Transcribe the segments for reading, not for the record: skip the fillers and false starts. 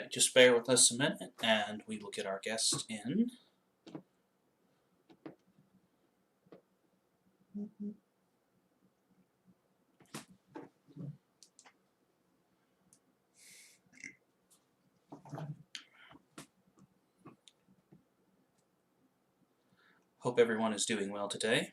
Alright, just bear with us a minute and we will get our guest in. Hope everyone is doing well today.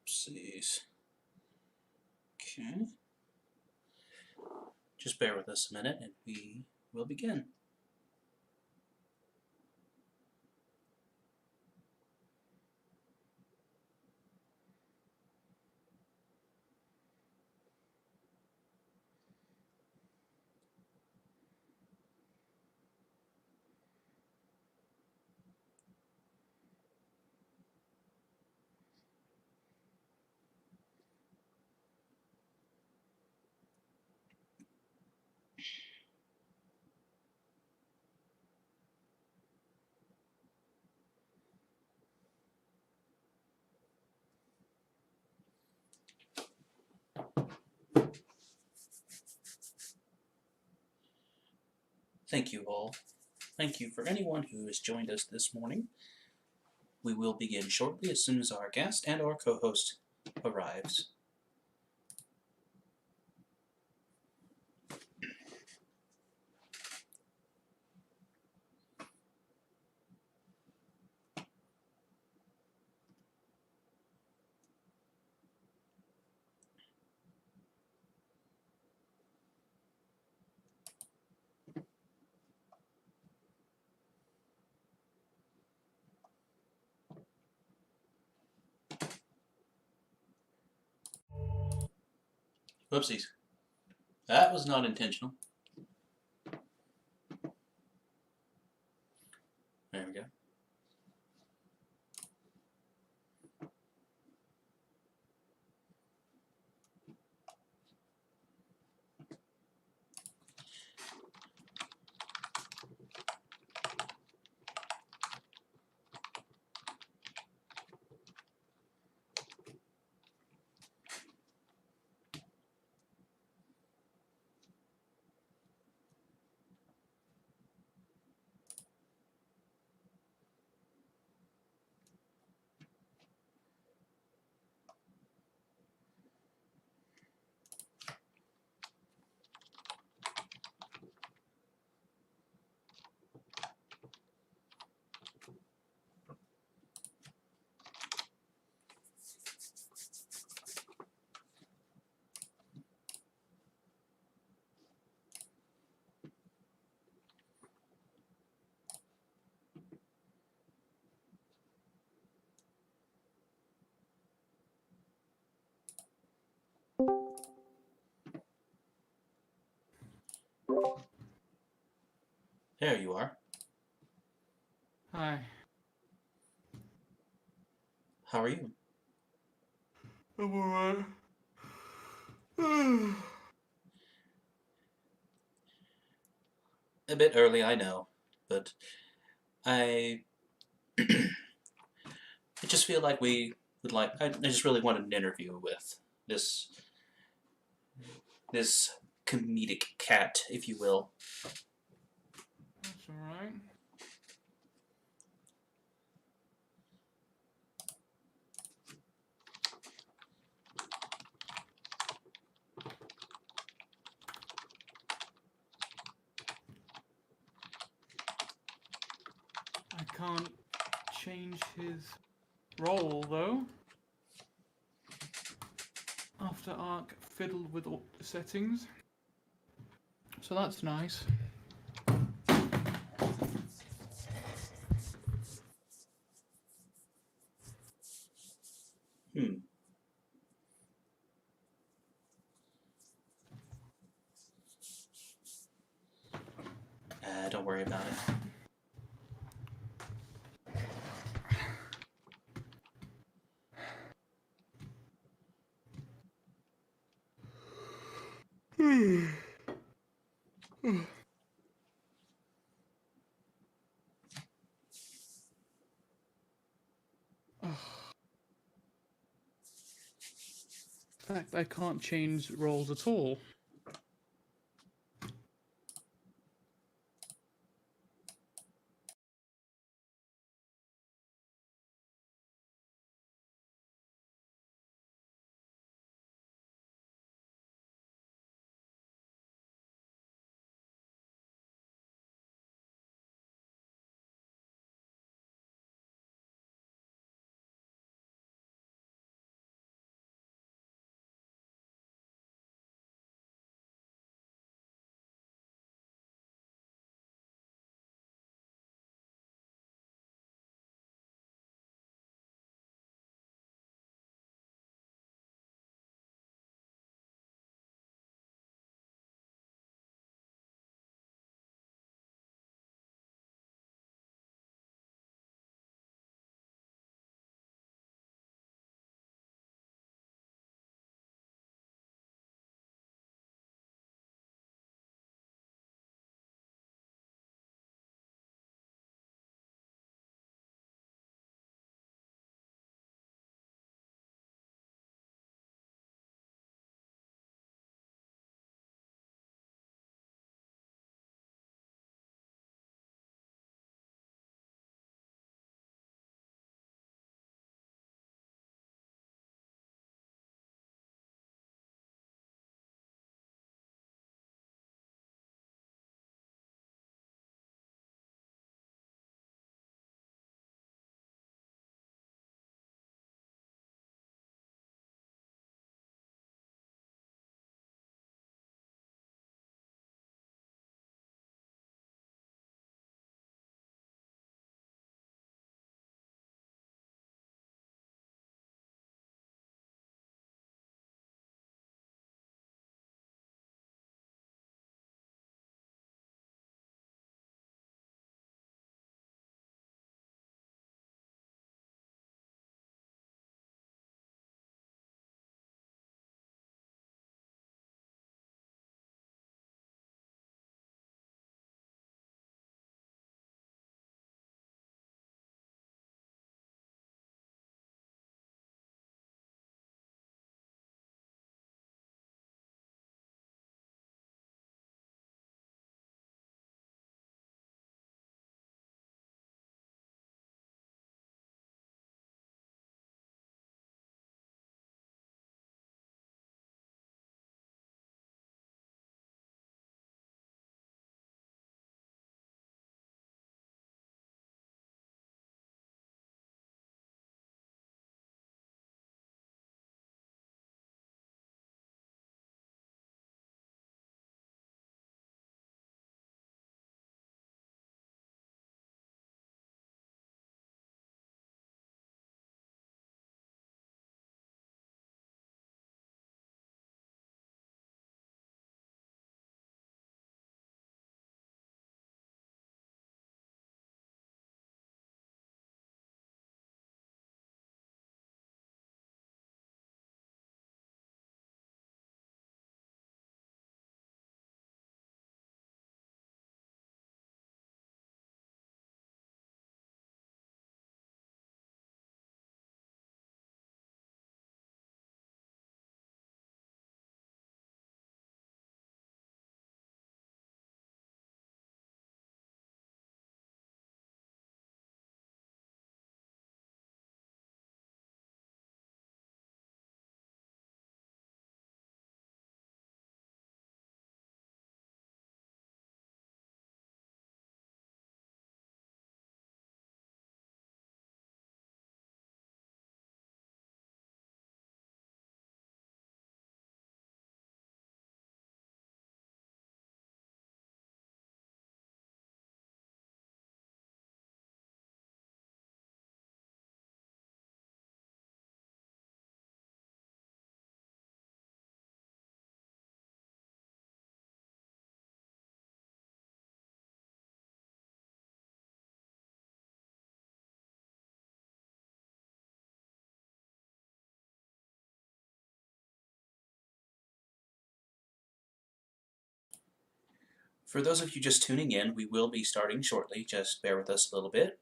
Oopsies. Okay. Just bear with us a minute and we will begin. Thank you all. Thank you for anyone who has joined us this morning. We will begin shortly as soon as our guest and our co-host arrives. Whoopsies. That was not intentional. There we go. There you are. Hi. How are you? I'm alright. A bit early, I know, but I just feel like we would like. I just really wanted an interview with this comedic cat, if you will. That's alright. I can't change his role, though. After Ark fiddled with all the settings. So that's nice. Don't worry about it. fact, I can't change roles at all. For those of you just tuning in, we will be starting shortly. Just bear with us a little bit.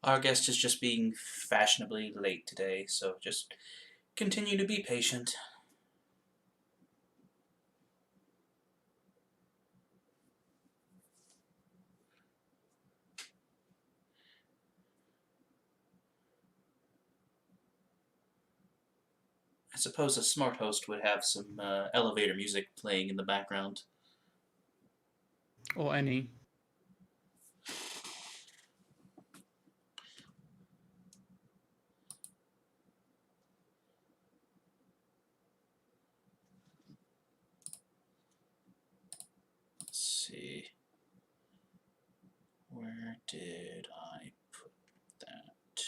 Our guest is just being fashionably late today, so just continue to be patient. I suppose a smart host would have some elevator music playing in the background. Or any. Let's see. Where did I put that?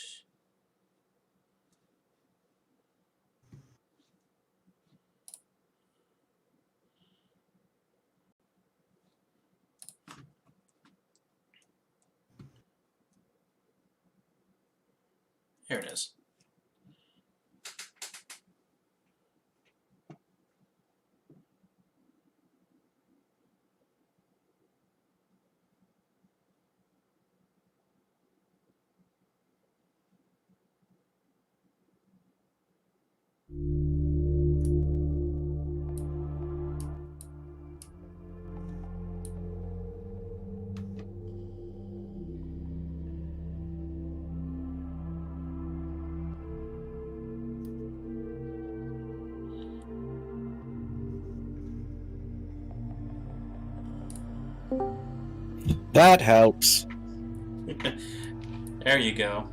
Here it is. That helps. There you go.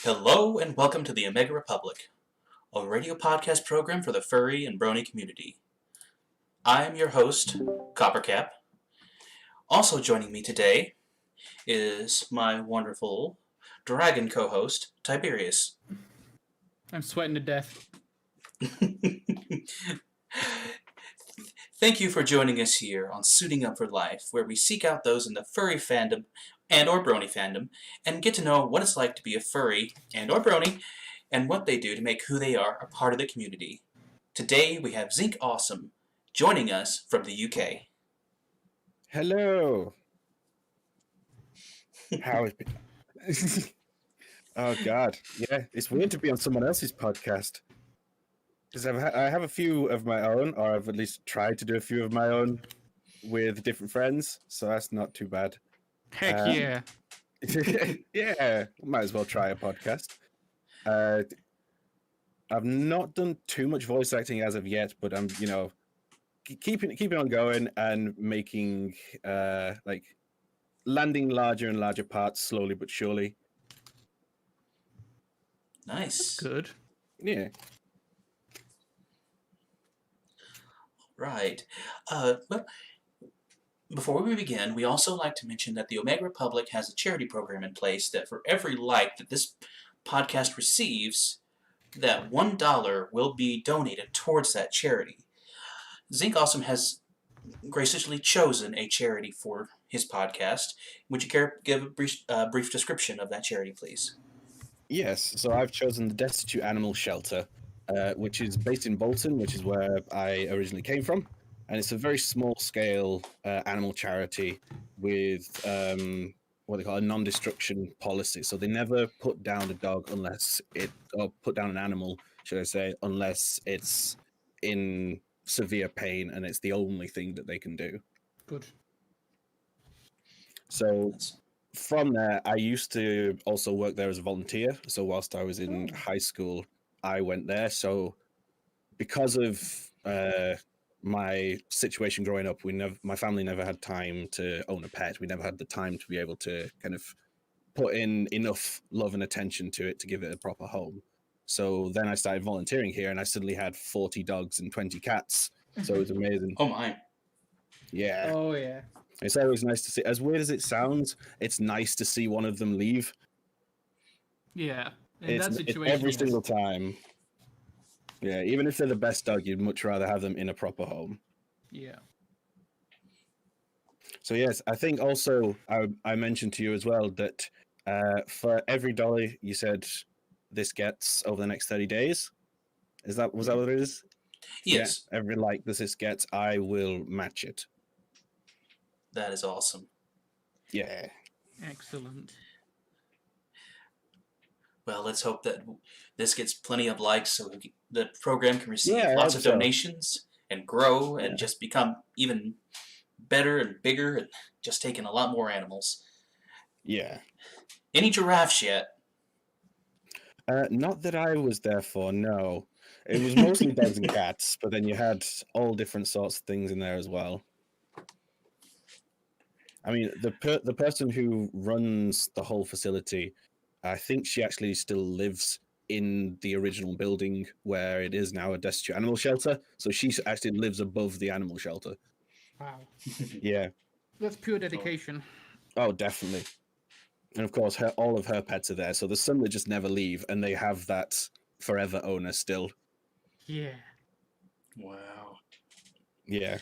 Hello and welcome to the Omega Republic, a radio podcast program for the furry and brony community. I am your host, Coppercap. Also joining me today is my wonderful dragon co-host, Tiberius. I'm sweating to death. Thank you for joining us here on Suiting Up for Life, where we seek out those in the furry fandom and or brony fandom and get to know what it's like to be a furry and or brony and what they do to make who they are a part of the community. Today we have Zinc Awesome joining us from the UK. Hello. How is Oh God, yeah, it's weird to be on someone else's podcast because I have a few of my own, or I've at least tried to do a few of my own with different friends, so that's not too bad. Heck yeah. Yeah, might as well try a podcast. Uh, I've not done too much voice acting as of yet, but I'm, keeping on going and making like landing larger and larger parts slowly but surely. Nice. Good. Yeah. Right. Well, before we begin, we also like to mention that the Omega Republic has a charity program in place that for every like that this podcast receives, that $1 will be donated towards that charity. Zinc Awesome has graciously chosen a charity for his podcast. Would you care to give a brief description of that charity, please? Yes. So I've chosen the Destitute Animal Shelter, which is based in Bolton, which is where I originally came from, and it's a very small scale animal charity with what they call a non-destruction policy. So they never put down a dog or put down an animal, should I say, unless it's in severe pain and it's the only thing that they can do. Good. So That's, from there, I used to also work there as a volunteer. So whilst I was in high school, I went there. So because of my situation growing up, my family never had time to own a pet. We never had the time to be able to kind of put in enough love and attention to it to give it a proper home. So then I started volunteering here, and I suddenly had 40 dogs and 20 cats. So it was amazing. oh my. Yeah. Oh yeah. It's always nice to see. As weird as it sounds, it's nice to see one of them leave. Yeah. In It's that situation, every yes. single time. Yeah, even if they're the best dog, you'd much rather have them in a proper home. Yeah. So yes, I think also I mentioned to you as well that for every dollar you said this gets over the next 30 days, was that what it is? Yes, Yeah, every like this gets, I will match it. that is awesome. Yeah. Excellent. Well, let's hope that this gets plenty of likes so the program can receive Yeah, I lots hope of so. donations and grow and Yeah. just become even better and bigger and just take in a lot more animals. Yeah. Any giraffes yet? Not that I was there for, no. It was mostly dogs and cats, but then you had all different sorts of things in there as well. I mean, the person who runs the whole facility, I think she actually still lives in the original building where it is now a destitute animal shelter. So she actually lives above the animal shelter. Wow. Yeah. That's pure dedication. Oh, definitely. And of course, all of her pets are there. So there's some that just never leave, and they have that forever owner still. Yeah. Wow. Yeah.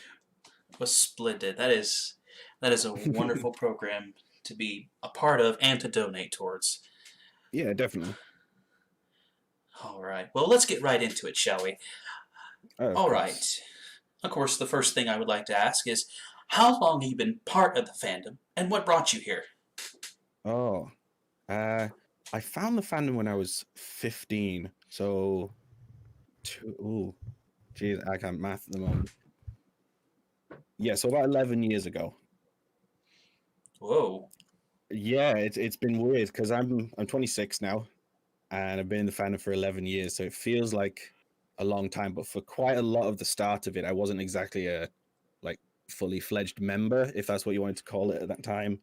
Was splendid. That is a wonderful program to be a part of and to donate towards. Yeah, definitely. All right. Well, let's get right into it, shall we? All right. Of course, the first thing I would like to ask is, how long have you been part of the fandom, and what brought you here? Oh, I found the fandom when I was 15. So, geez, I can't math at the moment. Yeah, so about 11 years ago. Whoa. Yeah, it's been weird because I'm 26 now, and I've been in the fandom for 11 years, so it feels like a long time. But for quite a lot of the start of it, I wasn't exactly a like fully fledged member, if that's what you wanted to call it at that time.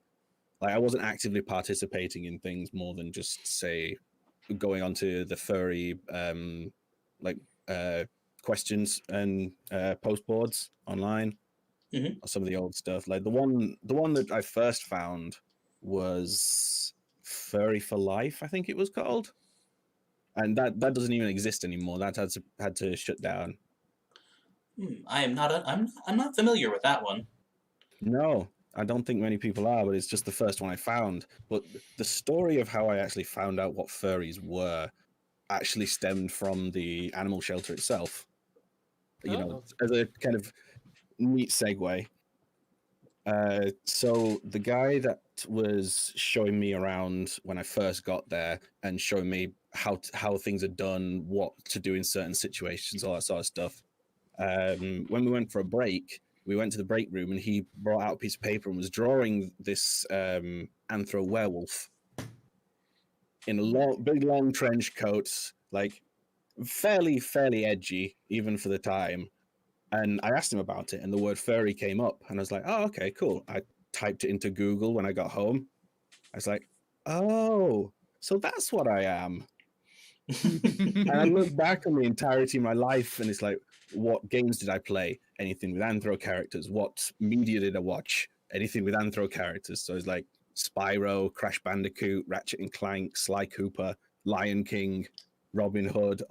Like I wasn't actively participating in things more than just say going onto the furry questions and post boards online, Mm-hmm. or some of the old stuff. Like the one that I first found was Furry for Life, I think it was called, and that doesn't even exist anymore. That had to shut down. I'm not familiar with that one. No, I don't think many people are, but it's just the first one I found. But the story of how I actually found out what furries were actually stemmed from the animal shelter itself. You know, as a kind of neat segue. So the guy that was showing me around when I first got there and showing me how things are done, what to do in certain situations, all that sort of stuff. When we went for a break, we went to the break room and he brought out a piece of paper and was drawing this anthro werewolf in a long, big long trench coat, like fairly edgy even for the time. And I asked him about it, and the word furry came up, and I was like, oh, okay, cool. I typed it into Google when I got home. I was like, oh, so that's what I am. And I look back on the entirety of my life, and it's like, what games did I play? Anything with anthro characters. What media did I watch? Anything with anthro characters. So it's like Spyro, Crash Bandicoot, Ratchet and Clank, Sly Cooper, Lion King, Robin Hood.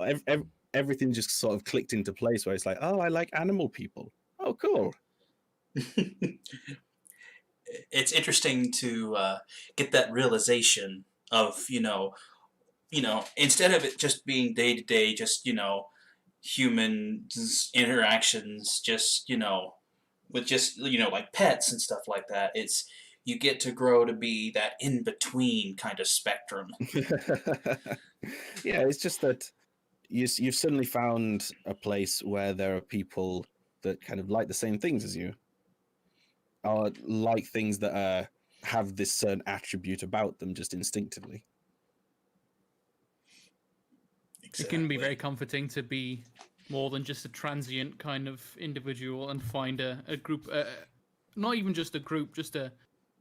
Everything just sort of clicked into place where it's like, oh, I like animal people. Oh, cool. It's interesting to get that realization of, instead of it just being day to day, just, human interactions, just, with just, like pets and stuff like that. It's, you get to grow to be that in between kind of spectrum. Yeah, it's just that you've suddenly found a place where there are people that kind of like the same things as you, or like things that have this certain attribute about them just instinctively. Exactly. It can be very comforting to be more than just a transient kind of individual and find a group, not even just a group, just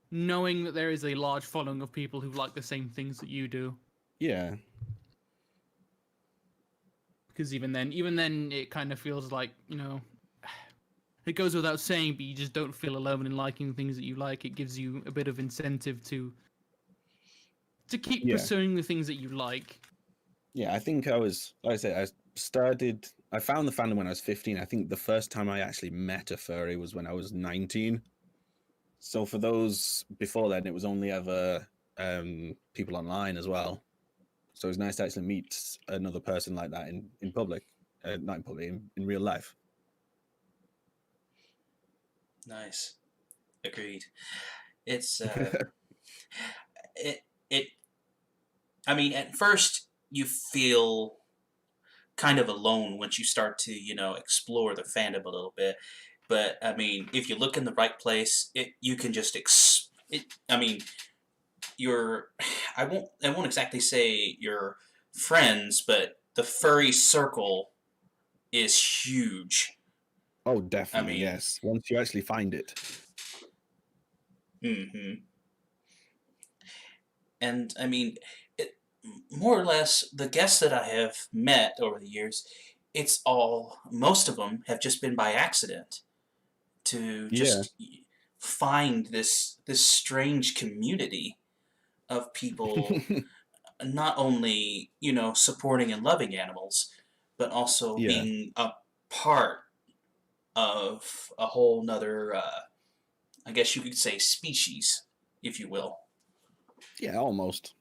knowing that there is a large following of people who like the same things that you do. Yeah. Because even then, it kind of feels like, it goes without saying, but you just don't feel alone in liking things that you like. It gives you a bit of incentive to keep pursuing the things that you like. Yeah, I think I was, like I said, I found the fandom when I was 15. I think the first time I actually met a furry was when I was 19. So for those before then, it was only ever people online as well. So it was nice to actually meet another person like that in public, not in public, in real life. Nice. Agreed. It's I mean, at first you feel kind of alone once you start to, explore the fandom a little bit. But I mean, if you look in the right place, you can just I mean, I won't exactly say your friends, but the furry circle is huge. Oh, definitely, I mean, yes. Once you actually find it. mm-hmm. And I mean, more or less, the guests that I have met over the years, most of them have just been by accident to just find this strange community of people not only, supporting and loving animals, but also being a part of a whole nother, I guess you could say, species, if you will. Yeah, almost.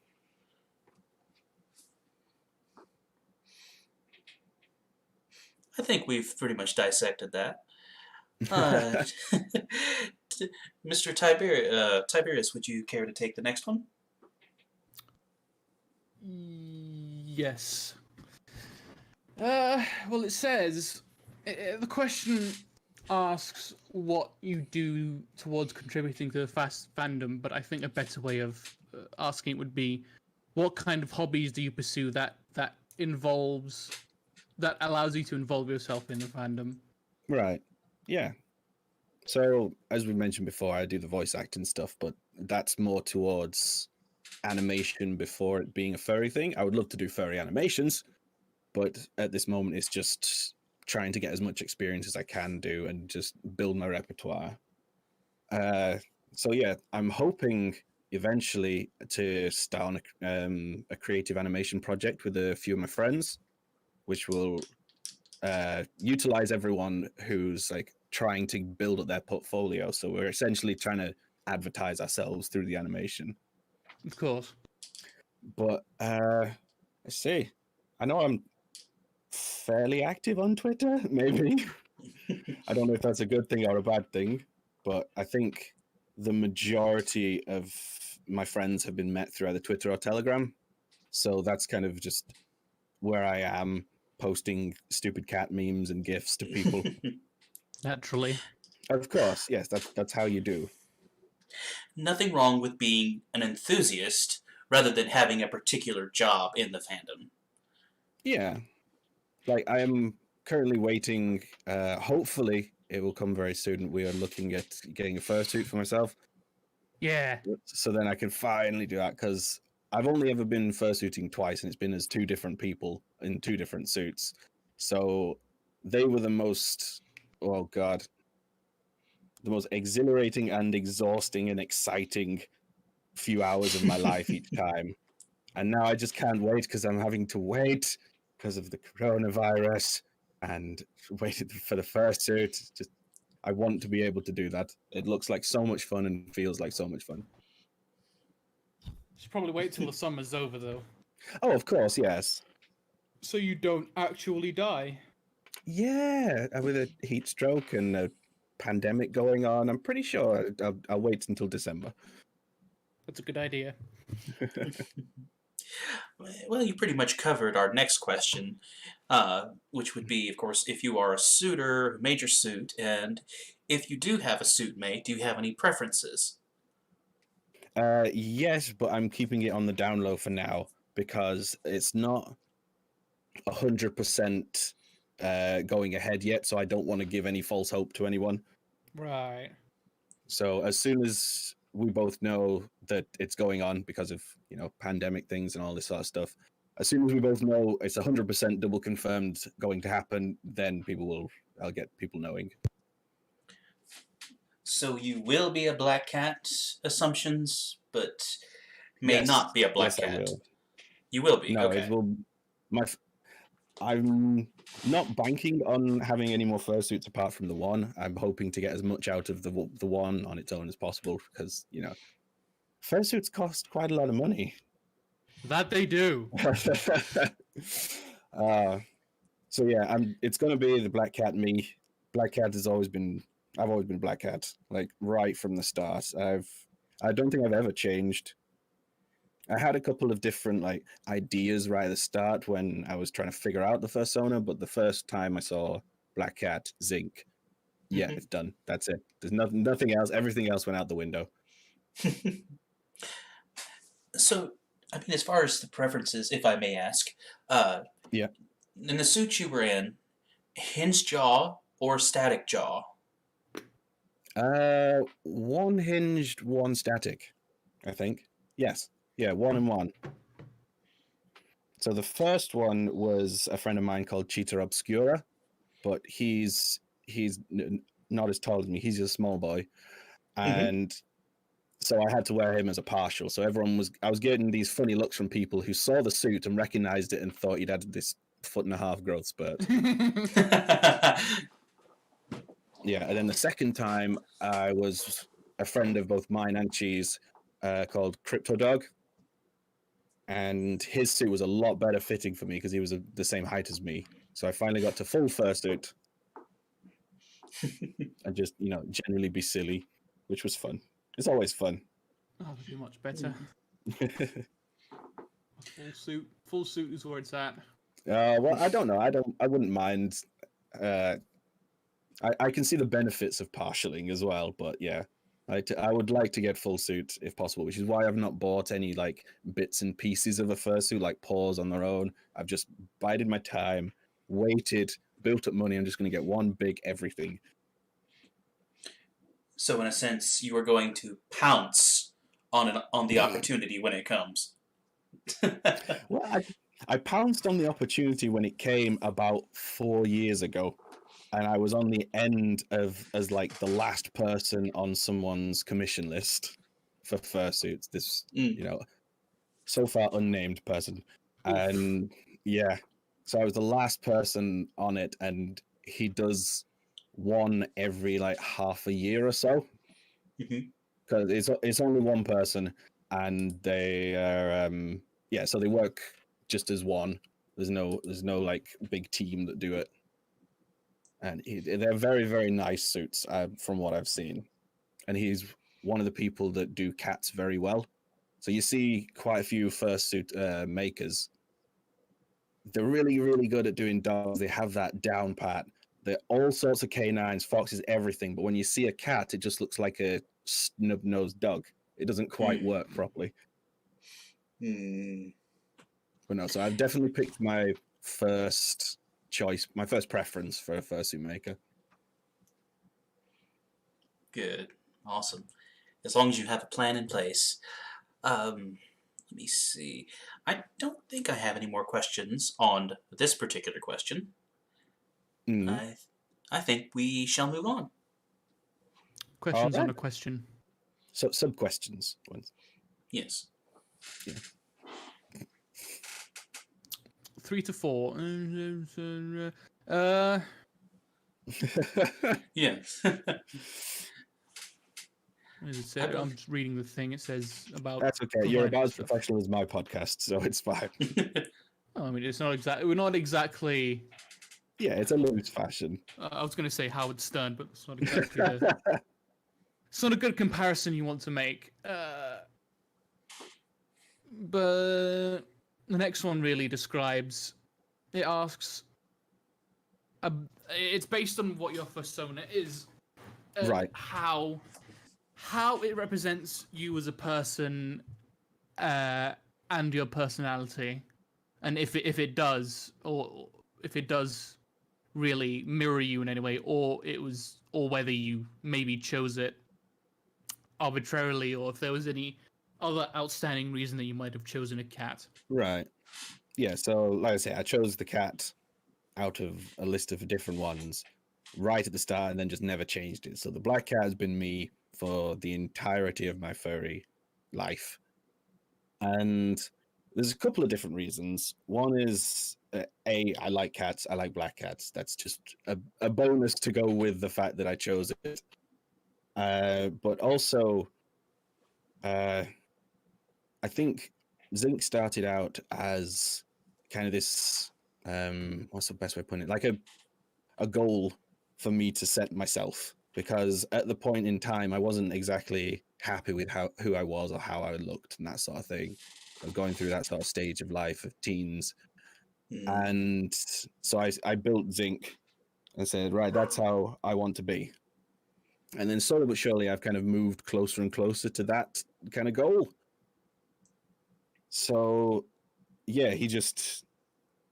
I think we've pretty much dissected that. Mr. Tiberius, would you care to take the next one? Yes. Well, it says the question asks what you do towards contributing to the fandom, but I think a better way of asking it would be, what kind of hobbies do you pursue that allows you to involve yourself in the fandom? Right. Yeah. So, as we mentioned before, I do the voice acting stuff, but that's more towards animation before it being a furry thing. I would love to do furry animations, but at this moment, it's just trying to get as much experience as I can do and just build my repertoire. So yeah, I'm hoping eventually to start on a creative animation project with a few of my friends, which will utilize everyone who's like trying to build up their portfolio. So we're essentially trying to advertise ourselves through the animation. Of course. But let's see. I know I'm fairly active on Twitter, maybe. I don't know if that's a good thing or a bad thing, but I think the majority of my friends have been met through either Twitter or Telegram. So that's kind of just where I am, posting stupid cat memes and GIFs to people. Naturally. Of course, yes, that's how you do. Nothing wrong with being an enthusiast rather than having a particular job in the fandom. Yeah, like I am currently waiting. Hopefully, it will come very soon. We are looking at getting a fursuit for myself, Yeah. so then I can finally do that because I've only ever been fursuiting twice, and it's been as two different people in two different suits. So they were the most, oh god, the most exhilarating and exhausting and exciting few hours of my life each time. And now I just can't wait because I'm having to wait because of the coronavirus and waited for the first suit. Just I want to be able to do that. It looks like so much fun and feels like so much fun. Should probably wait till the summer's over though, Oh, of course, yes. so you don't actually die. Yeah, with a heat stroke and a pandemic going on, I'm pretty sure I'll wait until December. That's a good idea. Well, you pretty much covered our next question, which would be, of course, if you are a suitor who made your suit, and if you do have a suit mate, do you have any preferences? Yes, but I'm keeping it on the down low for now because it's not 100% going ahead yet, so I don't want to give any false hope to anyone. Right. So as soon as we both know that it's going on because of pandemic things and all this sort of stuff, as soon as we both know it's 100% double confirmed going to happen, then I'll get people knowing. So you will be a black cat, assumptions, but may Yes, not be a black yes, I cat. will. You will be, No, okay. it will. I'm not banking on having any more fursuits apart from the one. I'm hoping to get as much out of the one on its own as possible because fursuits cost quite a lot of money. That they do. So yeah, it's gonna be the Black Cat me. Black Cat I've always been Black Cat, like right from the start. I don't think I've ever changed. I had a couple of different like ideas right at the start when I was trying to figure out the fursona, but the first time I saw Black Cat, Zinc, yeah, it's done. That's it. There's nothing else. Everything else went out the window. So, I mean, as far as the preferences, if I may ask, Yeah. in the suit you were in, hinged jaw or static jaw? One hinged, one static, I think. Yes. Yeah, one and one. So the first one was a friend of mine called Cheetah Obscura, but he's not as tall as me. He's a small boy, and so I had to wear him as a partial. So I was getting these funny looks from people who saw the suit and recognized it and thought he'd had this 1.5 foot growth spurt. Yeah, and then the second time I was a friend of both mine and Cheese, called Crypto Dog, and his suit was a lot better fitting for me because he was the same height as me. So I finally got to full fursuit and just generally be silly, which was fun. It's always fun. Oh, that'd be much better. Full suit is where it's at. Well, I don't know. I wouldn't mind. I can see the benefits of partialing as well, but yeah, I would like to get full suit if possible, which is why I've not bought any like bits and pieces of a fursuit, like paws on their own. I've just bided my time, waited, built up money. I'm just going to get one big everything. So, in a sense, you are going to pounce on the opportunity when it comes. Well, I pounced on the opportunity when it came about 4 years ago, and I was on the end as like the last person on someone's commission list for fursuits. This so far unnamed person, and yeah, so I was the last person on it, and he does one every like half a year or so, because it's only one person, and they are so they work just as one. There's no like big team that do it, and they're very, very nice suits from what I've seen, and he's one of the people that do cats very well. So you see quite a few fursuit makers. They're really, really good at doing dogs. They have that down pat. They're all sorts of canines, foxes, everything. But when you see a cat, it just looks like a snub-nosed dog. It doesn't quite work properly. Hmm. But no, so I've definitely picked my first choice, my first preference for a fursuit maker. Good. Awesome. As long as you have a plan in place. Let me see. I don't think I have any more questions on this particular question. Mm. I think we shall move on. Questions on Alright. a question. So sub-questions. Yes. 3 to 4. Yes. What does it say? I'm just reading the thing. It says about. That's okay. You're providing about as stuff. professional as my podcast, so it's fine. Oh, I mean, it's not exactly. We're not exactly. Yeah, it's a loose fashion. I was going to say Howard Stern, but it's not exactly the. It's not a good comparison you want to make. But the next one really describes. It asks. It's based on what your persona is. Right. How it represents you as a person, and your personality, and if it does, or if it does really mirror you in any way, or whether you maybe chose it arbitrarily, or if there was any other outstanding reason that you might have chosen a cat. Right. Yeah, so like I say, I chose the cat out of a list of different ones right at the start and then just never changed it. So the black cat has been me for the entirety of my furry life. And there's a couple of different reasons. One is, I like cats. I like black cats. That's just a bonus to go with the fact that I chose it. But also, I think Zinc started out as kind of this, what's the best way of putting it? Like a goal for me to set myself, because at the point in time I wasn't exactly happy with who I was or how I looked and that sort of thing. I was going through that sort of stage of life of teens. And so I built Zinc and said, right, that's how I want to be. And then slowly but surely I've kind of moved closer and closer to that kind of goal. So yeah, he just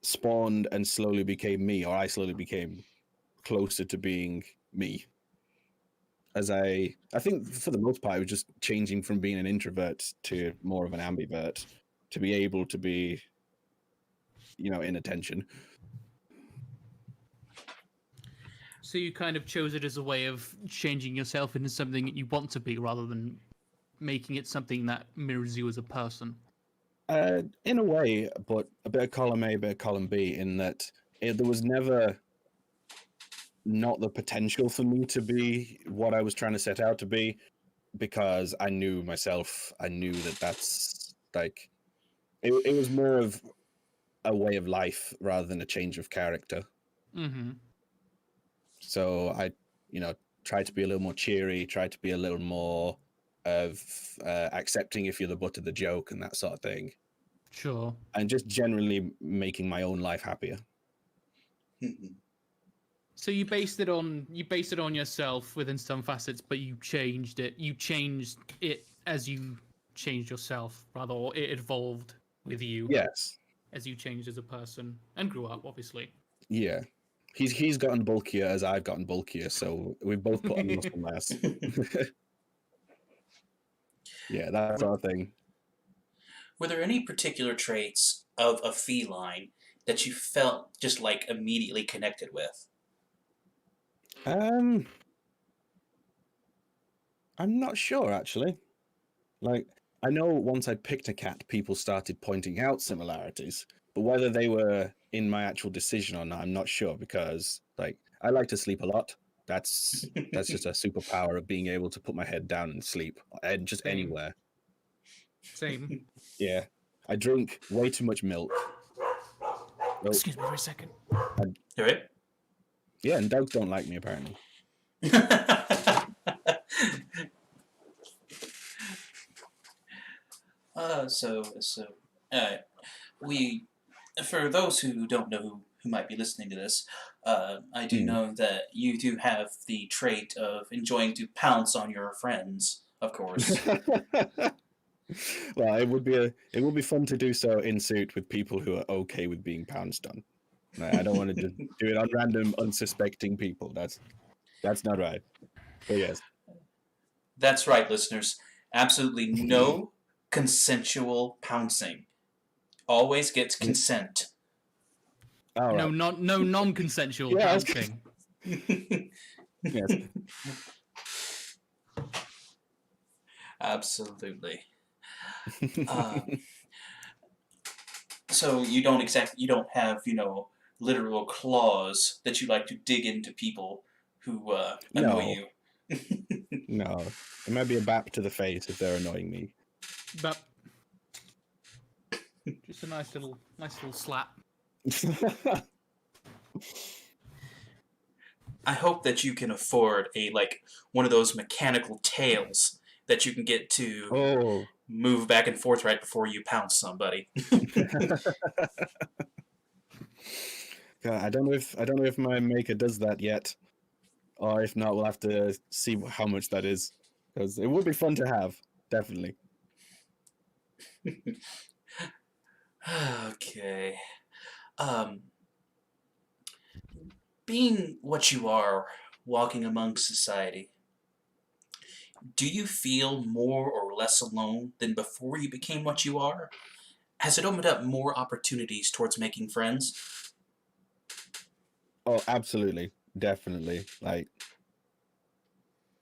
spawned and slowly became me, or I slowly became closer to being me. As I think for the most part, I was just changing from being an introvert to more of an ambivert to be able to be, in attention. So you kind of chose it as a way of changing yourself into something that you want to be, rather than making it something that mirrors you as a person. In a way, but a bit of column A, a bit of column B, in that there was never not the potential for me to be what I was trying to set out to be, because I knew myself. I knew that's like, it was more of a way of life rather than a change of character. Mm-hmm. So I, tried to be a little more cheery, tried to be a little more of accepting if you're the butt of the joke and that sort of thing. Sure. And just generally making my own life happier. So you based it on yourself within some facets, but you changed it. You changed it as you changed yourself, rather, or it evolved with you. Yes. As you changed as a person and grew up, obviously. Yeah. He's gotten bulkier as I've gotten bulkier, so we've both put on muscle mass. Yeah, that sort of thing. Were there any particular traits of a feline that you felt just like immediately connected with? I'm not sure, actually. Like, I know once I picked a cat, people started pointing out similarities, but whether they were in my actual decision or not, I'm not sure, because, like, I like to sleep a lot. That's just a superpower of being able to put my head down and sleep, and just Same. anywhere. Same. Yeah. I drink way too much milk. Oh, Excuse me for a second. All right. yeah, and dogs don't like me, apparently. We, for those who don't know who might be listening to this, I do know that you do have the trait of enjoying to pounce on your friends. Of course. Well, it would be fun to do so in suit with people who are okay with being pounced on. I don't want to just do it on random, unsuspecting people. That's not right. But yes. That's right, listeners. Absolutely no consensual pouncing. Always gets consent. All right. No non-consensual Yeah, pouncing. Yes. Absolutely. So you don't have literal claws that you like to dig into people who annoy No, you. no. It might be a bap to the face if they're annoying me. But just a nice little slap. I hope that you can afford one of those mechanical tails that you can get to Oh. move back and forth right before you pounce somebody. God, I don't know if my maker does that yet, or if not, we'll have to see how much that is, because it would be fun to have, definitely. Okay. Um, being what you are, walking among society, do you feel more or less alone than before you became what you are? Has it opened up more opportunities towards making friends? Oh, absolutely, definitely. Like,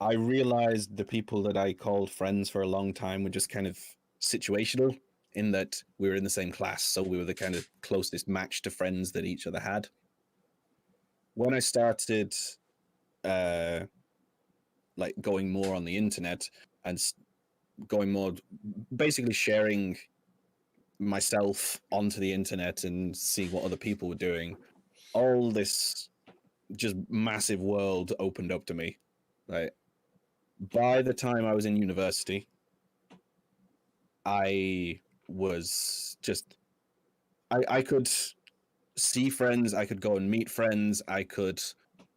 I realized the people that I called friends for a long time were just kind of situational, in that we were in the same class, so we were the kind of closest match to friends that each other had. When I started uh like going more on the internet and going more, basically sharing myself onto the internet and seeing what other people were doing, all this just massive world opened up to me. Like, by the time I was in university, I was just I could see friends, I could go and meet friends, I could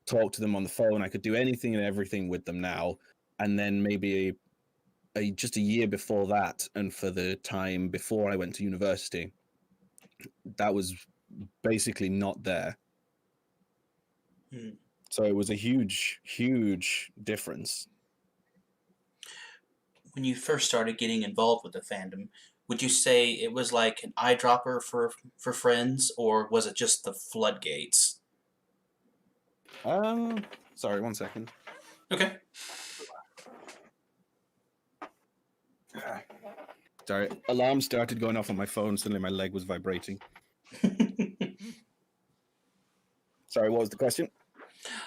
talk to them on the phone, I could do anything and everything with them now. And then maybe just a year before that, and for the time before I went to university, that was basically not there. Hmm. So it was a huge difference. When you first started getting involved with the fandom, would you say it was like an eyedropper for friends, or was it just the floodgates? Um, Sorry, 1 second. Okay. Sorry, alarm started going off on my phone. Suddenly, my leg was vibrating. Sorry, what was the question?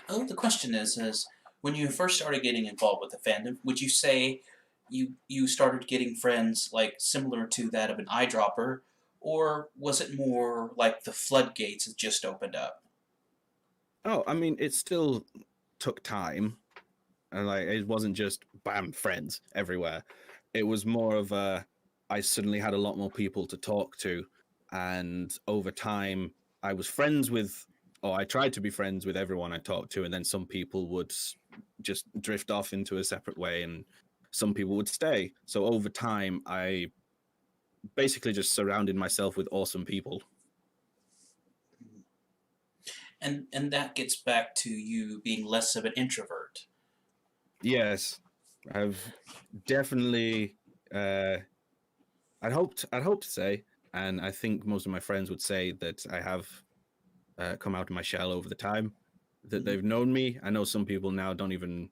Oh, the question is when you first started getting involved with the fandom, would you say you started getting friends like similar to that of an eyedropper, or was it more like the floodgates had just opened up? Oh, I mean, it still took time, and like it wasn't just bam friends everywhere. It was more of a, I suddenly had a lot more people to talk to, and over time I was friends with, or I tried to be friends with everyone I talked to, and then some people would just drift off into a separate way, and some people would stay. So over time I basically just surrounded myself with awesome people. And that gets back to you being less of an introvert. Yes, I've definitely uh I'd hope to say, and I think most of my friends would say, that I have come out of my shell over the time that Mhm. they've known me. I know some people now don't even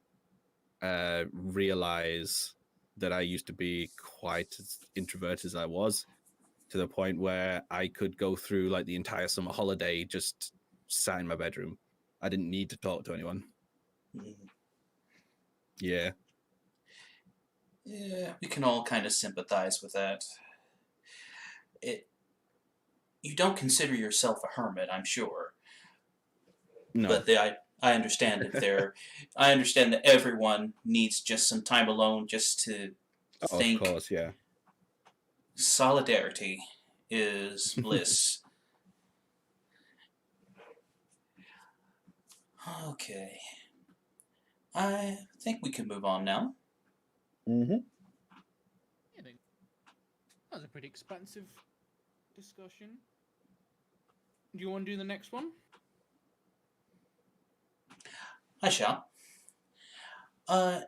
realize that I used to be quite as introverted as I was, to the point where I could go through like the entire summer holiday just sat in my bedroom. I didn't need to talk to anyone. Mhm. Yeah. Yeah, we can all kind of sympathize with that. It You don't consider yourself a hermit, I'm sure, No. but I understand that I understand that everyone needs just some time alone just to Oh, of think. course, yeah. Solidarity is bliss. Okay, I think we can move on now. Mm-hmm. I think that was a pretty expansive discussion. Do you want to do the next one? I shall. Uh,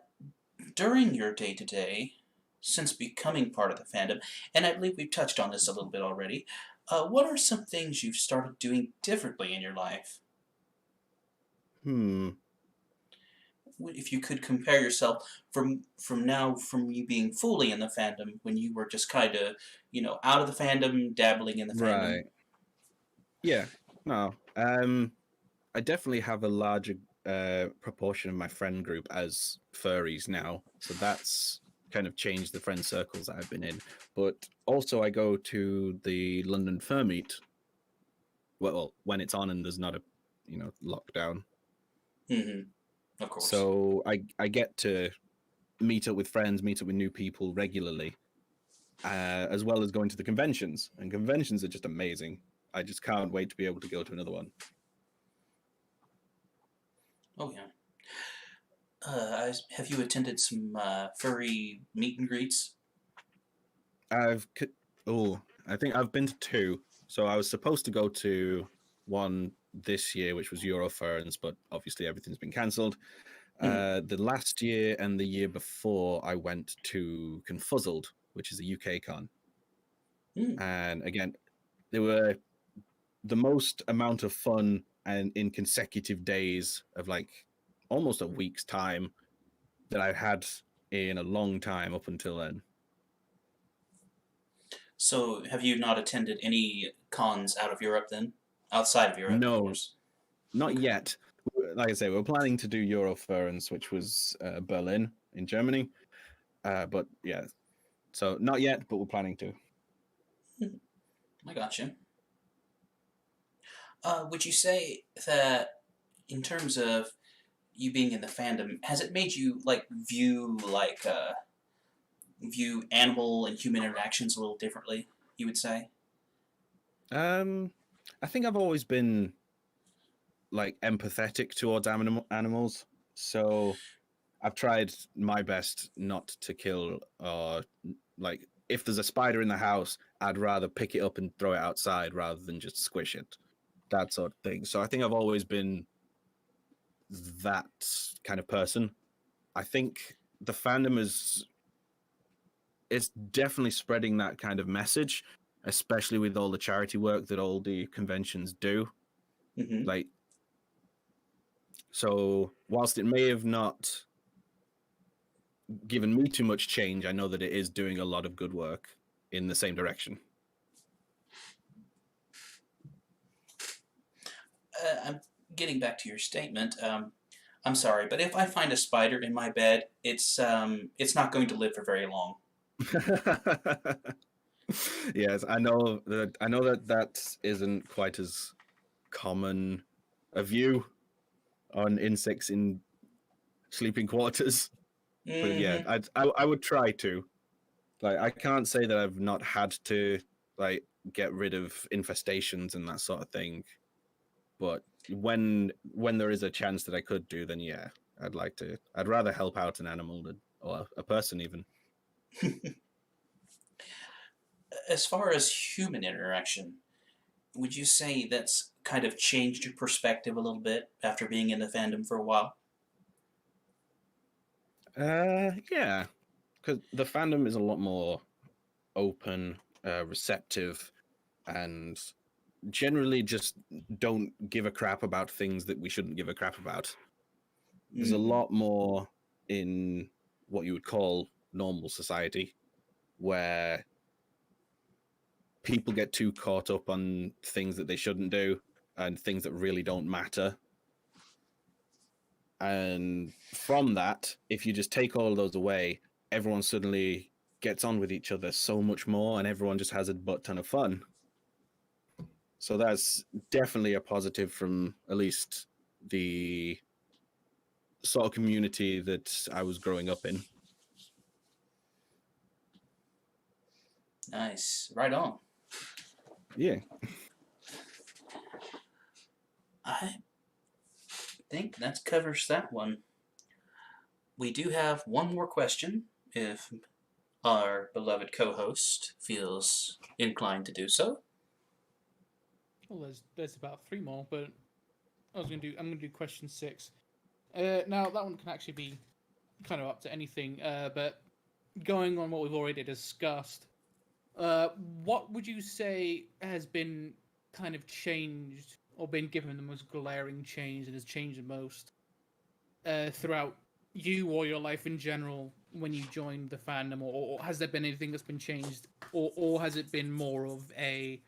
During your day-to-day, since becoming part of the fandom, and I believe we've touched on this a little bit already, what are some things you've started doing differently in your life? Hmm. If you could compare yourself from now, from you being fully in the fandom, when you were just kind of, out of the fandom, dabbling in the fandom. Right. Yeah. No. I definitely have a larger proportion of my friend group as furries now, so that's kind of changed the friend circles that I've been in. But also, I go to the London Fur Meet. Well, when it's on and there's not a, lockdown. Mm-hmm. Of course. So I get to meet up with friends, meet up with new people regularly, as well as going to the conventions. And conventions are just amazing. I just can't wait to be able to go to another one. Oh yeah. Have you attended some furry meet and greets? I think I've been to two. So I was supposed to go to one this year, which was Eurofurns, but obviously everything's been cancelled. Mm-hmm. The last year and the year before, I went to Confuzzled, which is a UK con. Mm. And again, they were the most amount of fun and in consecutive days of like almost a week's time that I've had in a long time up until then. So, have you not attended any cons out of Europe then? Outside of Europe, of No, course. not Okay. yet. Like I say, we're planning to do Eurofurence, which was Berlin in Germany. But yeah, so not yet, but we're planning to. I got you. Would you say that, in terms of you being in the fandom, has it made you view animal and human interactions a little differently? You would say. Um, I think I've always been like empathetic towards animals, so I've tried my best not to kill or like if there's a spider in the house, I'd rather pick it up and throw it outside rather than just squish it. That sort of thing. So I think I've always been that kind of person. I think the fandom is it's definitely spreading that kind of message, especially with all the charity work that all the conventions do. Mm-hmm. Like, so whilst it may have not given me too much change, I know that it is doing a lot of good work in the same direction. I'm getting back to your statement. I'm sorry, but if I find a spider in my bed, it's not going to live for very long. Yes, I know that isn't quite as common a view on insects in sleeping quarters. But yeah, Mm-hmm. I would try to. Like I can't say that I've not had to like get rid of infestations and that sort of thing. But when there is a chance that I could do, then yeah, I'd like to. I'd rather help out an animal than or a person even. As far as human interaction, would you say that's kind of changed your perspective a little bit after being in the fandom for a while? Yeah, because the fandom is a lot more open, receptive, and generally just don't give a crap about things that we shouldn't give a crap about. There's a Mm-hmm. lot more in what you would call normal society where people get too caught up on things that they shouldn't do and things that really don't matter. And from that, if you just take all of those away, everyone suddenly gets on with each other so much more and everyone just has a butt ton of fun. So that's definitely a positive from at least the sort of community that I was growing up in. Nice. Right on. Yeah. I think that covers that one. We do have one more question, if our beloved co-host feels inclined to do so. Well, there's about three more, but I'm gonna do question 6. Now that one can actually be kind of up to anything, but going on what we've already discussed, what would you say has been kind of changed or been given the most glaring change and has changed the most throughout you or your life in general when you joined the fandom, or has there been anything that's been changed, or has it been more of a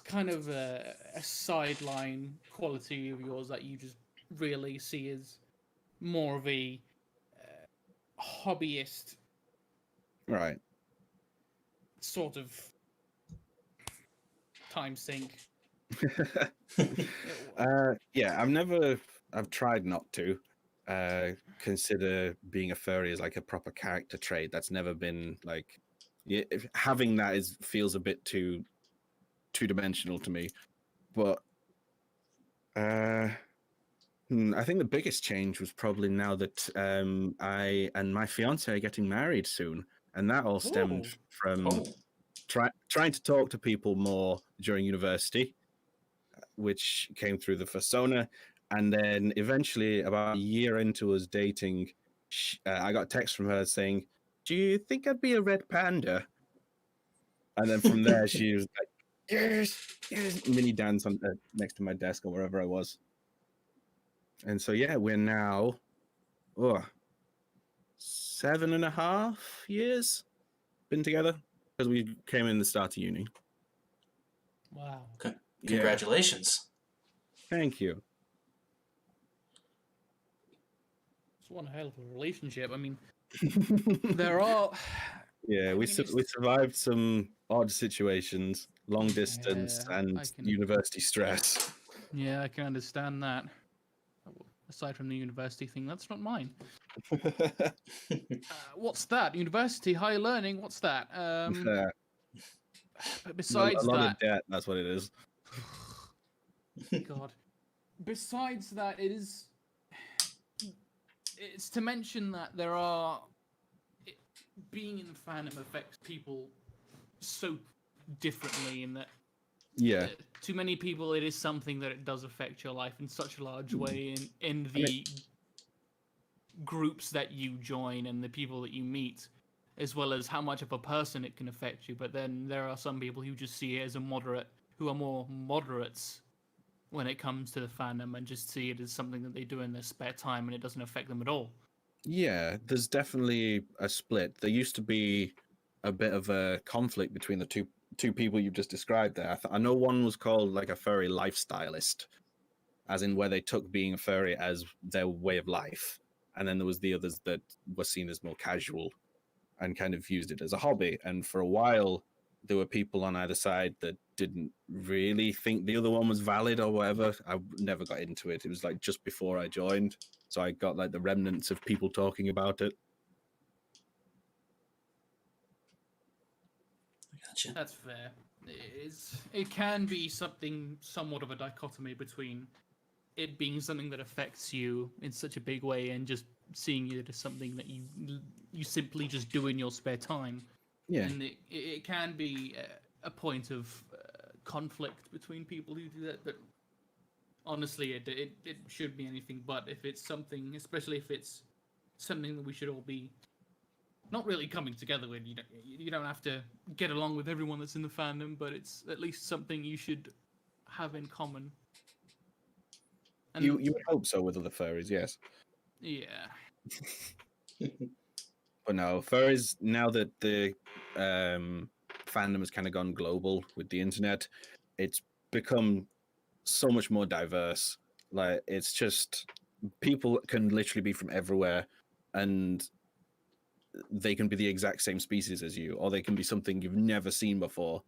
kind of a sideline quality of yours that you just really see as more of a hobbyist Right. sort of time sink? Yeah, I've tried not to consider being a furry as like a proper character trait. That's never been like, yeah, having that feels a bit too two-dimensional to me. But I think the biggest change was probably now that I and my fiance are getting married soon, and that all stemmed Ooh. from Oh, trying to talk to people more during university, which came through the persona. And then eventually, about a year into us dating, I got a text from her saying, "Do you think I'd be a red panda?" And then from there, she was like, "Yes, yes," mini dance on next to my desk or wherever I was. And so, yeah, we're now 7.5 years been together because we came in the start of uni. Wow. Yeah, congratulations. thank you. It's one hell of a relationship. I mean, there are. Yeah, I we mean, it's- we survived some odd situations, long distance, Yeah, and I can. university stress. Yeah, I can understand that. Aside from the university thing, that's not mine. What's that? University, higher learning. What's that? Yeah, But a besides lot that, of debt. That's what it is. God. Besides that, it's to mention that there are being in fandom affects people so differently in that Yeah, to many people it is something that it does affect your life in such a large way in I mean, the groups that you join and the people that you meet, as well as how much of a person it can affect you. But then there are some people who just see it as who are more moderates when it comes to the fandom and just see it as something that they do in their spare time and it doesn't affect them at all. yeah. There's definitely a split. There used to be a bit of a conflict between the two people you've just described there. I know one was called like a furry lifestylist, as in where they took being a furry as their way of life, and then there was the others that were seen as more casual and kind of used it as a hobby. And for a while, there were people on either side that didn't really think the other one was valid or whatever. I never got into it. It was like just before I joined, so I got like the remnants of people talking about it. Gotcha. That's fair. It can be something somewhat of a dichotomy between it being something that affects you in such a big way and just seeing it as something that you simply just do in your spare time. Yeah, And it can be a point of conflict between people who do that. But honestly, it should be anything but. If it's something, especially if it's something that we should all be not really coming together with. You don't have to get along with everyone that's in the fandom, but it's at least something you should have in common. And you would hope so with other furries, yes. yeah, But no, furries, now that the fandom has kind of gone global with the internet, it's become so much more diverse. Like, it's just people can literally be from everywhere, and they can be the exact same species as you, or they can be something you've never seen before.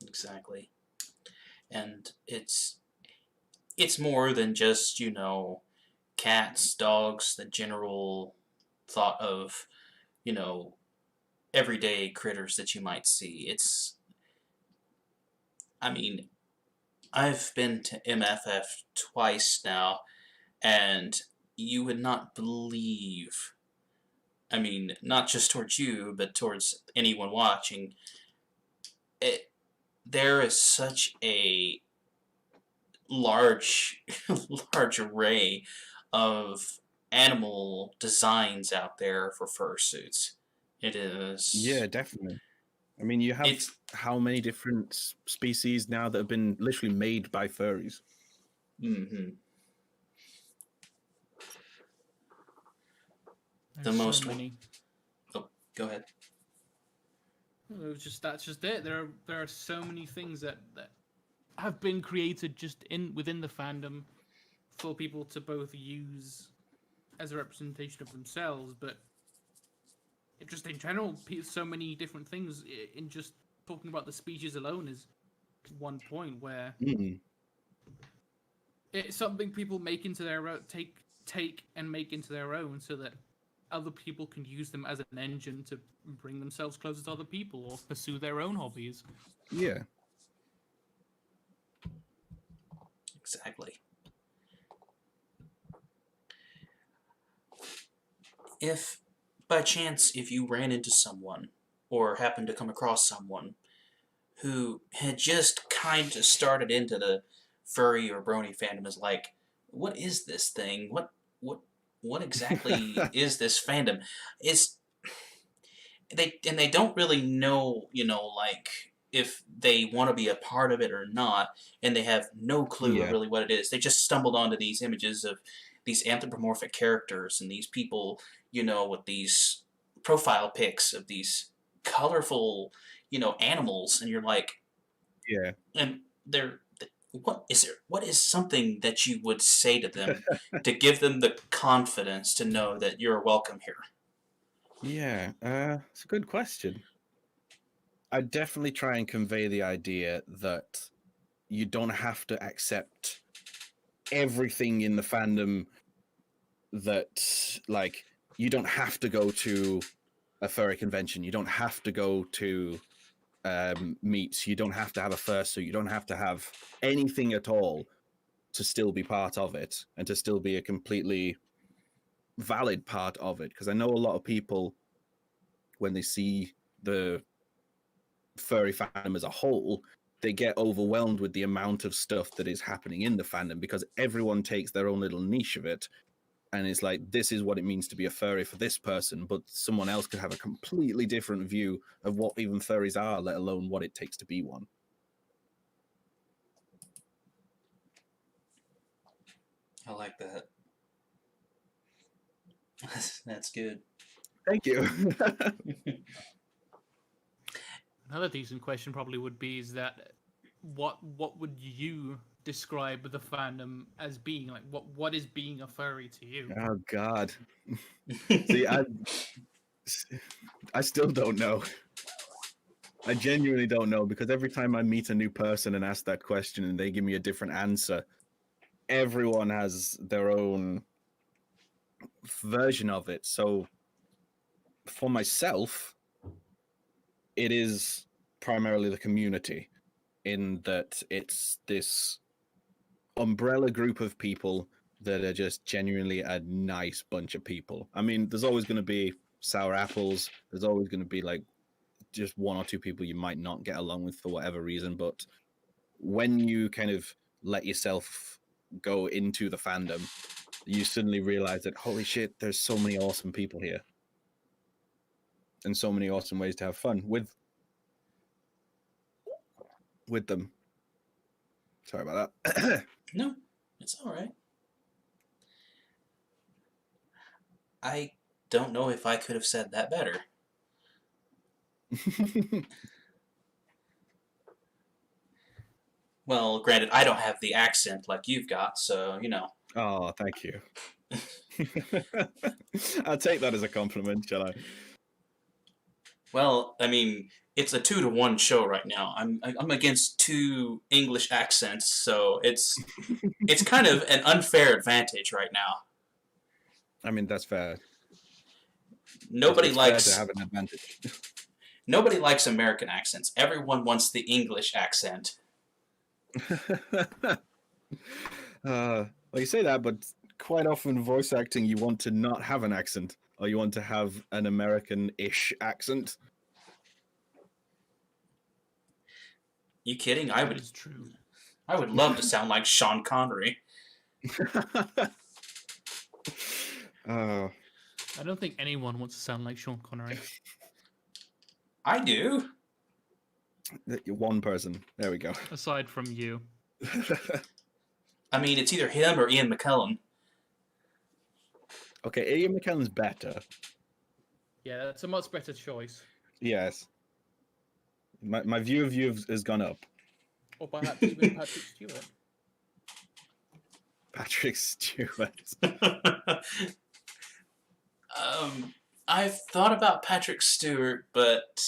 Exactly. And it's more than just, cats, dogs, the general thought of, you know, everyday critters that you might see. I mean, I've been to MFF twice now, and you would not believe, I mean, not just towards you, but towards anyone watching, it, there is such a large, large array of animal designs out there for fursuits. It is. Yeah, definitely. I mean, you have It's. how many different species now that have been literally made by furries? Mm-hmm. The There's most. so many. Oh, go ahead. It was just that's just it. There are so many things that have been created just within the fandom for people to both use as a representation of themselves, but just in general, so many different things. In just talking about the species alone is one point where it's something people make into their own, take and make into their own, so that other people can use them as an engine to bring themselves closer to other people or pursue their own hobbies. Yeah. Exactly. If, by chance, if you ran into someone or happened to come across someone who had just kind of started into the furry or brony fandom, is like, what is this thing? What exactly is this fandom? Is they don't really know, like if they want to be a part of it or not, and they have no clue of Yeah. really what it is. They just stumbled onto these images of these anthropomorphic characters and these people, with these profile pics of these colorful, animals, and you're like, Yeah. and they're what is something that you would say to them to give them the confidence to know that you're welcome here? Yeah. It's a good question. I definitely try and convey the idea that you don't have to accept everything in the fandom, that like you don't have to go to a furry convention, you don't have to go to meets, you don't have to have a fursuit, you don't have to have anything at all to still be part of it and to still be a completely valid part of it. Because I know a lot of people, when they see the furry fandom as a whole, they get overwhelmed with the amount of stuff that is happening in the fandom, because everyone takes their own little niche of it and it's like, this is what it means to be a furry for this person, but someone else could have a completely different view of what even furries are, let alone what it takes to be one. I like that. That's good. Thank you. Another decent question probably would be is that what would you describe the fandom as being? Like what is being a furry to you? Oh God. See, I still don't know. I genuinely don't know, because every time I meet a new person and ask that question and they give me a different answer, everyone has their own version of it. So for myself, it is primarily the community, in that it's this umbrella group of people that are just genuinely a nice bunch of people. I mean, there's always going to be sour apples. There's always going to be like just one or two people you might not get along with for whatever reason. But when you kind of let yourself go into the fandom, you suddenly realize that, holy shit, there's so many awesome people here and so many awesome ways to have fun with them. Sorry about that. No, it's all right. I don't know if I could have said that better. Well, granted, I don't have the accent like you've got, so, Oh, thank you. I'll take that as a compliment, shall I? Well, I mean, it's a 2-to-1 show right now. I'm against 2 English accents, so it's kind of an unfair advantage right now. I mean, that's fair. Nobody it's likes fair to have an advantage. Nobody likes American accents. Everyone wants the English accent. Well, you say that, but quite often voice acting, you want to not have an accent, or you want to have an American-ish accent. You kidding? That is true. I would love to sound like Sean Connery. uh, I don't think anyone wants to sound like Sean Connery. I do. One person. There we go. Aside from you. I mean, it's either him or Ian McKellen. Okay, Ian McKellen's better. Yeah, that's a much better choice. Yes. My view of you has gone up. Or perhaps even Patrick Stewart. Patrick Stewart. I've thought about Patrick Stewart, but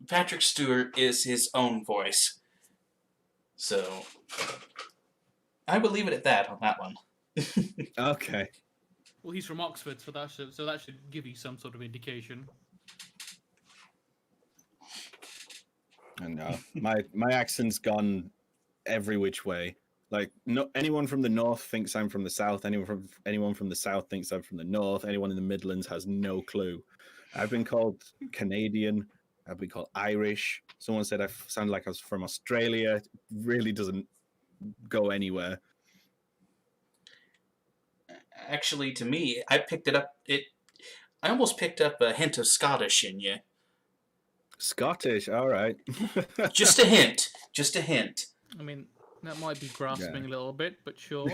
Patrick Stewart is his own voice. So, I will leave it at that on that one. Okay. Well, he's from Oxford, so that should give you some sort of indication. And my accent's gone every which way. Like, no, anyone from the north thinks I'm from the south. Anyone from the south thinks I'm from the north. Anyone in the Midlands has no clue. I've been called Canadian. I've been called Irish. Someone said I sounded like I was from Australia. It really doesn't go anywhere. Actually, to me, I almost picked up a hint of Scottish in you. Scottish, all right. Just a hint. Just a hint. I mean, that might be grasping a little bit, but sure.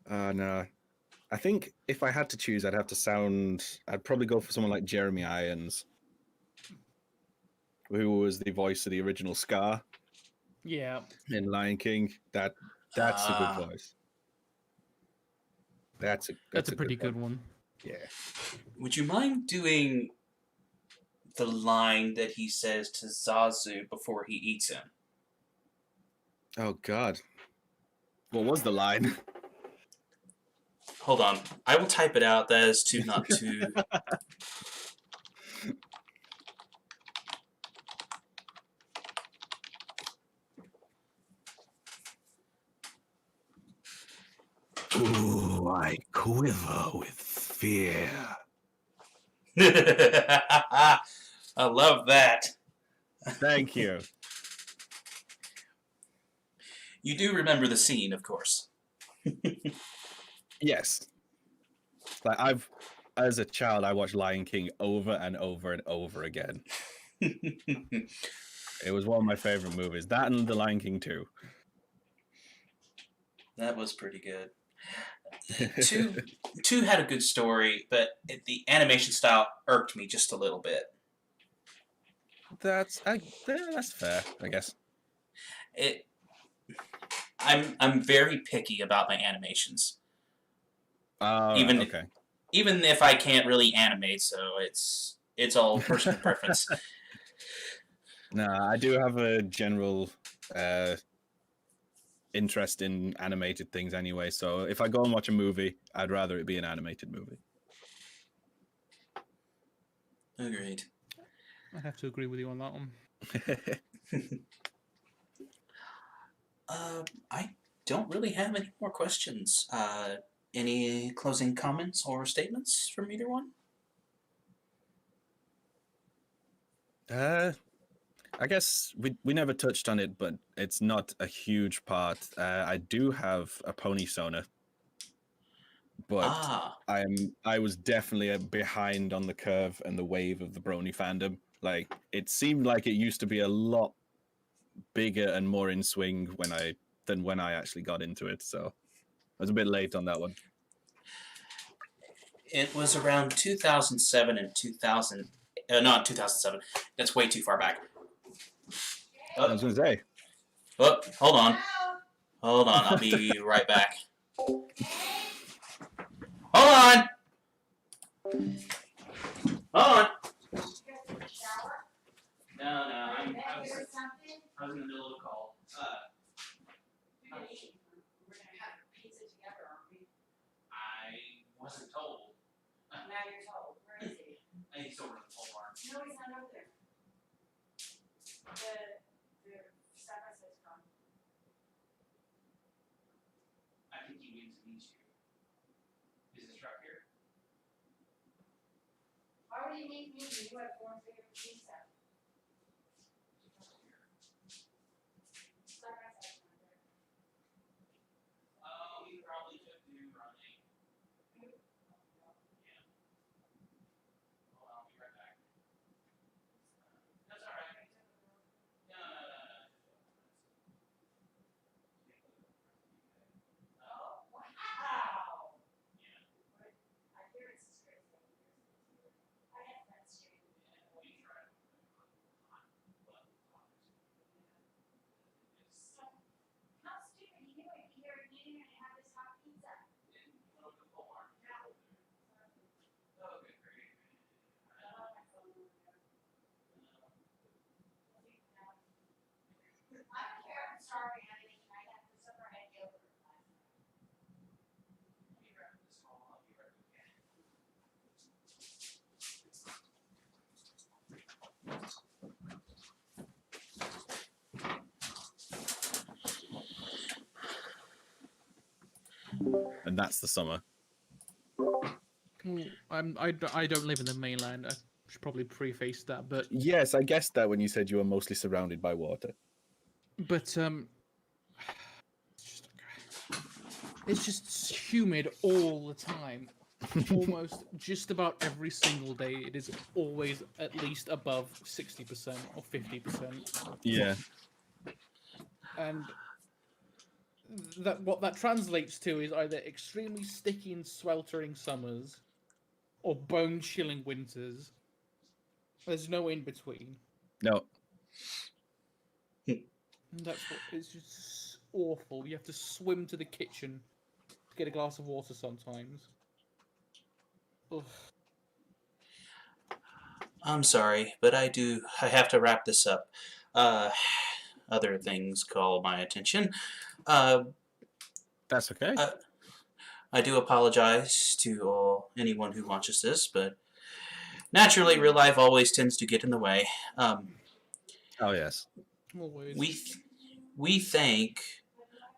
No. I think if I had to choose, I'd probably go for someone like Jeremy Irons, who was the voice of the original Scar. Yeah. In Lion King. That's a good voice. That's a pretty good one. Yeah. Would you mind doing the line that he says to Zazu before he eats him? Oh, God. What was the line? Hold on. I will type it out. That is not too... Ooh, I quiver with fear. I love that. Thank you. You do remember the scene, of course. Yes. Like as a child, I watched Lion King over and over and over again. It was one of my favorite movies. That and The Lion King 2. That was pretty good. Two had a good story, but the animation style irked me just a little bit. That's fair, I guess. I'm very picky about my animations. Even if I can't really animate, so it's all personal preference. Nah, I do have a general interest in animated things anyway, so if I go and watch a movie, I'd rather it be an animated movie. Agreed. I have to agree with you on that one. I don't really have any more questions. Any closing comments or statements from either one? I guess we never touched on it, but it's not a huge part. I do have a pony sona, but I was definitely behind on the curve and the wave of the brony fandom. Like, it seemed like it used to be a lot bigger and more in swing than when I actually got into it. So I was a bit late on that one. It was around 2007 and 2000. Not 2007. That's way too far back. I was going to say. Oh, hold on. Hold on. I'll be right back. Hold on. Hold on. No, I was in the middle of a call. We're gonna have pizza together, aren't we? I wasn't told. Now you're told. Where is he? He's over in the pole barn. No, he's not over there. The side-by-side's gone. I think he to meet you. Is this right here? Why would you make me? You have one favorite pizza. We probably should do running. Yeah. Hold on, I'll be right back. That's all right. No. Oh, wow. Yeah. I hear it's straight. I have friends too. We try. How stupid, you knew I'd be here again and have this hot pizza. Oh, good for you. I don't care, I'm starving, I didn't eat, I had for supper, I had yogurt last night. Let me grab this call. I'll be right back. And that's the summer. I don't live in the mainland. I should probably preface that, but Yes, I guessed that when you said you were mostly surrounded by water. it's just humid all the time. Almost just about every single day, it is always at least above 60% or 50%. Yeah. And what that translates to is either extremely sticky and sweltering summers or bone-chilling winters. There's no in between. No. And that's what it's just awful. You have to swim to the kitchen to get a glass of water sometimes. Ugh. I'm sorry, but I have to wrap this up. Other things call my attention. That's okay. I do apologize to anyone who watches this, but naturally, real life always tends to get in the way. Oh, yes. Always. We thank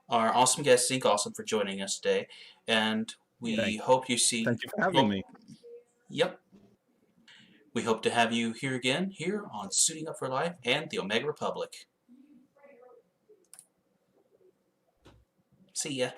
our awesome guest, Zinc Awesome, for joining us today, and we hope you see... Thank you for having me. Yep. We hope to have you here again, here on Suiting Up for Life and the Omega Republic. See ya.